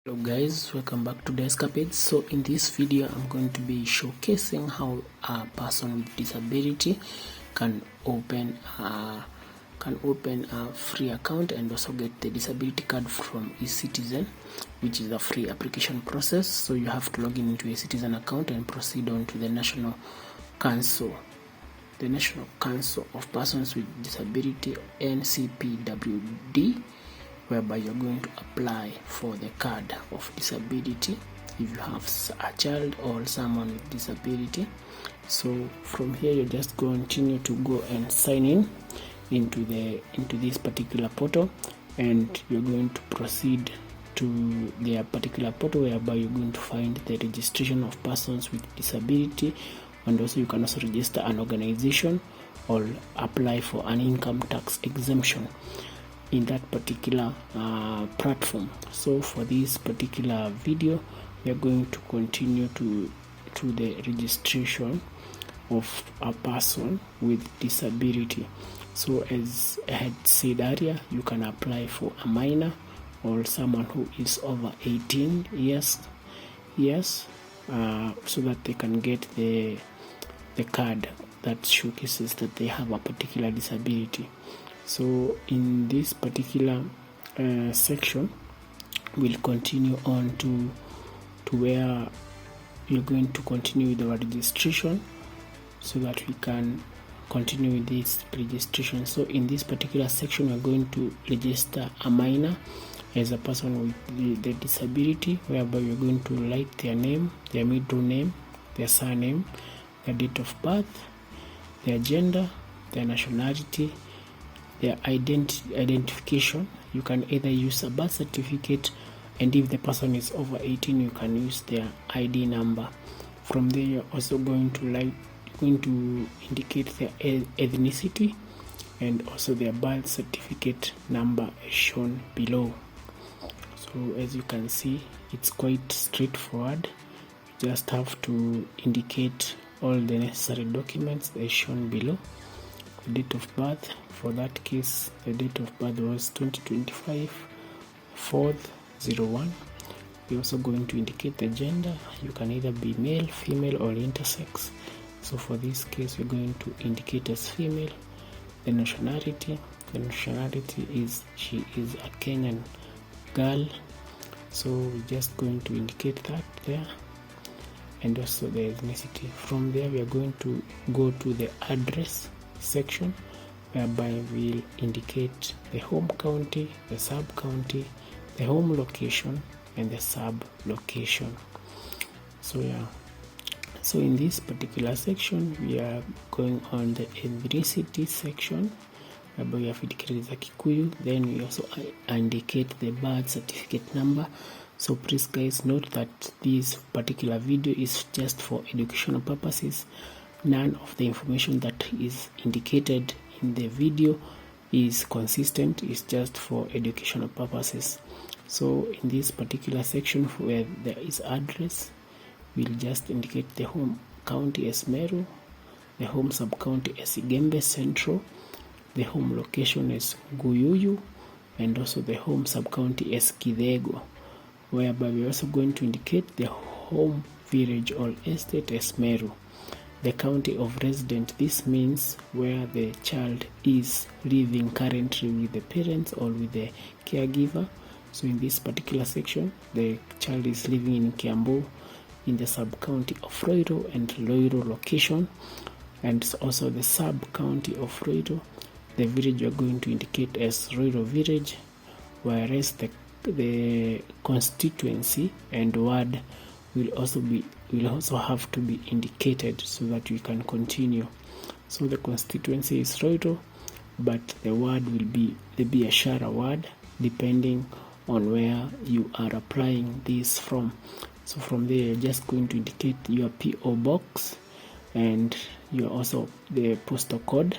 Hello guys, welcome back to the Escapades. So in this video I'm going to be showcasing how a person with disability can open a free account and also get the disability card from eCitizen, which is a free application process. So you have to log in into a eCitizen account and proceed on to the National Council of Persons with Disability, NCPWD, whereby you're going to apply for the card of disability if you have a child or someone with disability. So from here you just continue to go and sign in into this particular portal, and you're going to proceed to their particular portal whereby you're going to find the registration of persons with disability, and also you can also register an organization or apply for an income tax exemption in that particular platform. So for this particular video we are going to continue to the registration of a person with disability. So as I had said earlier, you can apply for a minor or someone who is over 18 years so that they can get the card that showcases that they have a particular disability. So in this particular section we'll continue on to where you're going to continue with the registration so that we can continue with this registration. So in this particular section we're going to register a minor as a person with the disability, whereby we're going to write their name, their middle name, their surname, their date of birth, their gender, their nationality, their identification. You can either use a birth certificate, and if the person is over 18 you can use their ID number. From there you're also going to indicate their ethnicity and also their birth certificate number as shown below. So as you can see, it's quite straightforward. You just have to indicate all the necessary documents as shown below. The date of birth, for that case the date of birth was 2025 4/01. We're also going to indicate the gender. You can either be male, female or intersex. So for this case we're going to indicate as female. The nationality is she is a Kenyan girl, so we're just going to indicate that there, and also the ethnicity. From there we are going to go to the address section, whereby we'll indicate the home county, the sub county, the home location and the sub location. So in this particular section we are going on the ethnicity section, whereby we have indicated as a Kikuyu. Then we also indicate the birth certificate number. So please guys, note that this particular video is just for educational purposes. None of the information that is indicated in the video is consistent. It's just for educational purposes. So in this particular section where there is address, we'll just indicate the home county as Meru, the home sub county as Igembe Central, the home location as Guyuyu, and also the home sub county as Kidego, whereby we're also going to indicate the home village or estate as Meru. The county of resident, this means where the child is living currently with the parents or with the caregiver. So in this particular section the child is living in Kiambu in the sub-county of Roiro and Loiro location, and also the sub-county of Roiro. The village we are going to indicate as Roiro village, whereas the constituency and ward will also have to be indicated so that we can continue. So the constituency is Roiro, but the ward will be the Biashara ward, depending on where you are applying this from. So from there you're just going to indicate your PO box and you're also the postal code.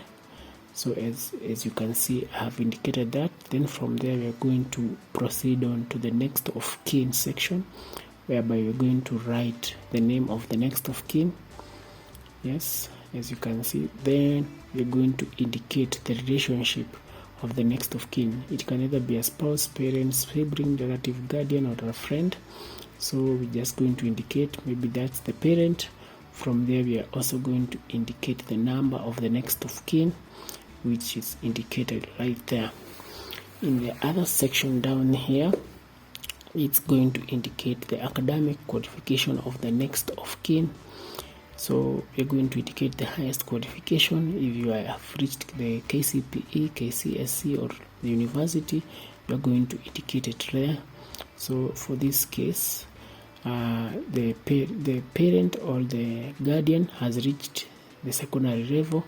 So as you can see, I have indicated that. Then from there we are going to proceed on to the next of kin section, whereby you're going to write the name of the next of kin. Yes, as you can see. Then you're going to indicate the relationship of the next of kin. It can either be a spouse, parent, sibling, relative, guardian, or a friend. So we're just going to indicate maybe that's the parent. From there we are also going to indicate the number of the next of kin, which is indicated right there. In the other section down here, it's going to indicate the academic qualification of the next of kin. So we're going to indicate the highest qualification. If you have reached the KCPE, KCSE, or the university, you're going to indicate it there. So for this case, the parent or the guardian has reached the secondary level,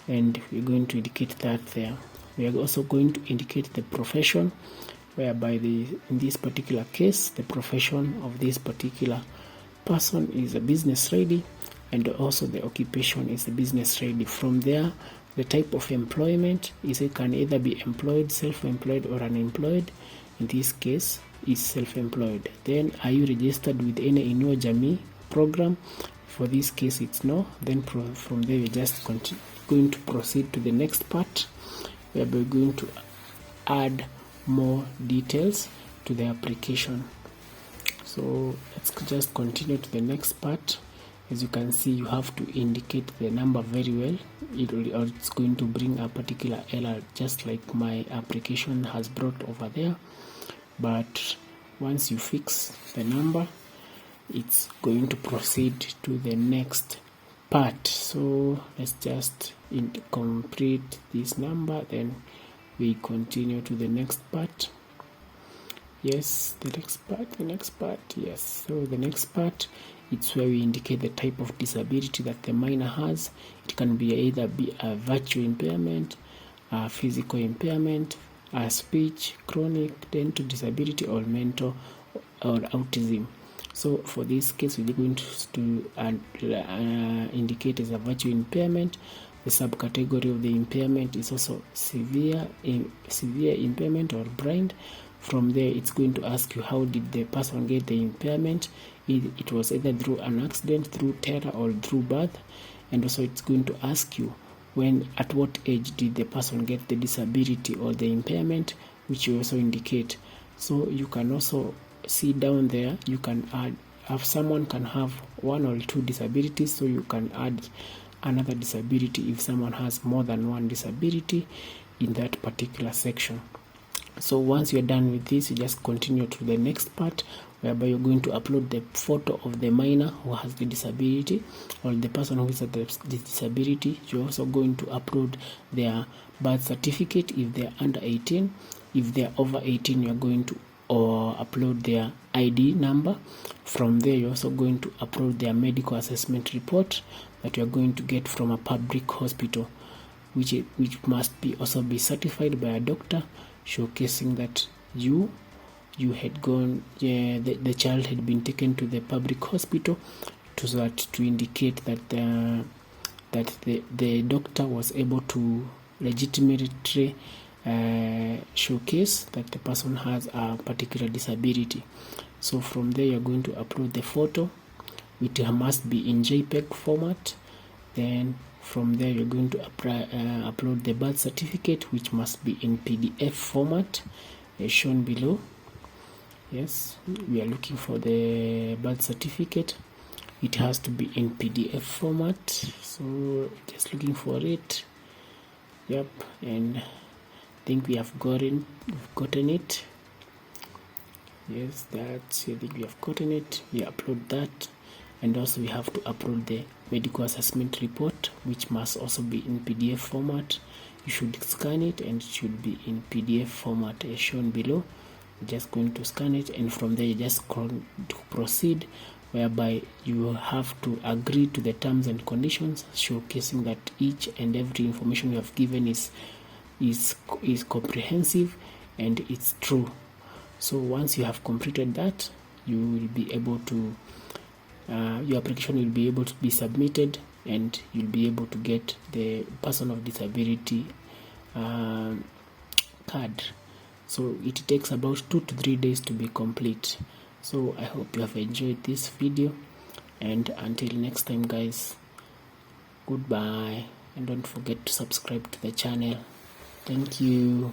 and we're going to indicate that there. We are also going to indicate the profession, whereby in this particular case, the profession of this particular person is a business lady, and also the occupation is a business lady. From there, the type of employment can either be employed, self-employed, or unemployed. In this case, is self-employed. Then, are you registered with any Inua Jamii program? For this case, it's no. Then from there, we're just going to proceed to the next part, where we're going to add more details to the application. So let's just continue to the next part. As you can see, you have to indicate the number very well, or it's going to bring a particular error, just like my application has brought over there. But once you fix the number, it's going to proceed to the next part. So let's just complete this number, then we continue to the next part. Yes, the next part, yes. So the next part, it's where we indicate the type of disability that the minor has. It can be either be a visual impairment, a physical impairment, a speech, chronic, dental disability, or mental or autism. So for this case, we're going to indicate as a visual impairment. The subcategory of the impairment is also severe impairment or blind. From there, it's going to ask you how did the person get the impairment. It was either through an accident, through terror, or through birth. And also it's going to ask you at what age did the person get the disability or the impairment, which you also indicate. So you can also see down there, you can someone can have one or two disabilities, so you can add another disability if someone has more than one disability in that particular section. So once you're done with this, you just continue to the next part, whereby you're going to upload the photo of the minor who has the disability, or the person who has the disability. You're also going to upload their birth certificate if they're under 18. If they're over 18, you're going to upload their ID number. From there, you're also going to upload their medical assessment report that you're going to get from a public hospital, which must also be certified by a doctor, showcasing that you had gone, the child had been taken to the public hospital to indicate that the doctor was able to legitimately showcase that the person has a particular disability. So from there, you're going to upload the photo. It must be in JPEG format. Then from there, you're going to upload the birth certificate, which must be in PDF format, as shown below. Yes, we are looking for the birth certificate. It has to be in PDF format, so just looking for it. Yep, and I think we have gotten it. Yes, I think we have gotten it. We upload that, and also we have to upload the medical assessment report, which must also be in PDF format. You should scan it, and it should be in PDF format as shown below. We're just going to scan it, and from there you just to proceed, whereby you have to agree to the terms and conditions, showcasing that each and every information you have given is comprehensive and it's true. So once you have completed that, you will be able to your application will be able to be submitted, and you'll be able to get the person of disability card. So it takes about 2 to 3 days to be complete. So I hope you have enjoyed this video, and until next time guys, goodbye, and don't forget to subscribe to the channel. Thank you.